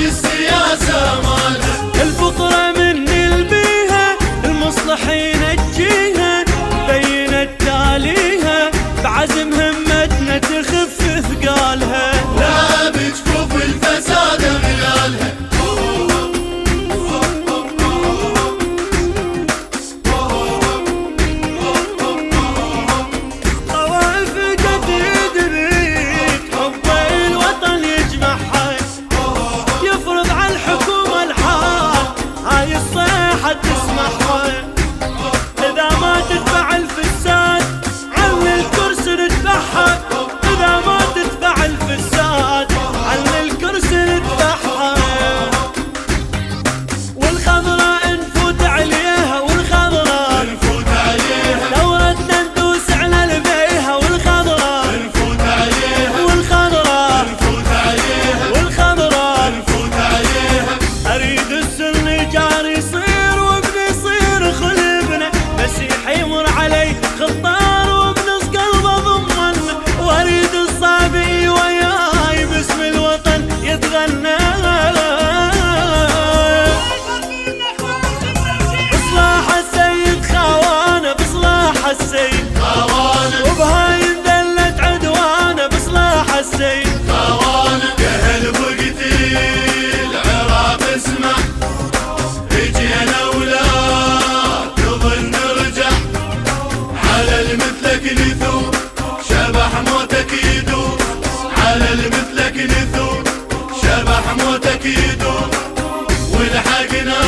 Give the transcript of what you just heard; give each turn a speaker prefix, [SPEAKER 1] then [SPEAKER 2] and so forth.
[SPEAKER 1] السياسة مالها.
[SPEAKER 2] الفقرة من البيها المصلح ينجيها، بينت تاليها بعزم همتنا تخف ثقالها.
[SPEAKER 1] لا بجفوف الفساد غلالها.
[SPEAKER 2] طوائف جديد ريد حب الوطن يجمعها، يفرض على الحكومة الحال هاي الصيحة تسمعها. إذا ما تتبع الفساد عن الكرسي نذبحها، إذا ما تتبع الفساد عن الكرسي نذبحها. والخضراء نفوت عليها، والخضراء
[SPEAKER 1] نفوت عليها،
[SPEAKER 2] ثورتنا ندوس على البيها. والخضراء
[SPEAKER 1] نفوت عليها،
[SPEAKER 2] والخضراء
[SPEAKER 1] نفوت عليها،
[SPEAKER 2] والخضراء
[SPEAKER 1] نفوت عليها.
[SPEAKER 2] أريد السن جاري يصير وابن يصير خلفنا، مسيح يمر علي خطار وبنص قلبه ضمن. واريد الصابي وياي باسم الوطن يتغنى. بصلاح السيد خوانا، بصلاح السيد
[SPEAKER 1] خوانا،
[SPEAKER 2] وبهاي انذلت عدوانا. بصلاح السيد
[SPEAKER 1] خوانا. قهل وقتي العراق اسمع، اجينا ولا تظن نرجع. على المثلك نثور شبح موتك يدور، على المثلك نثور شبح موتك يدور. والحقنا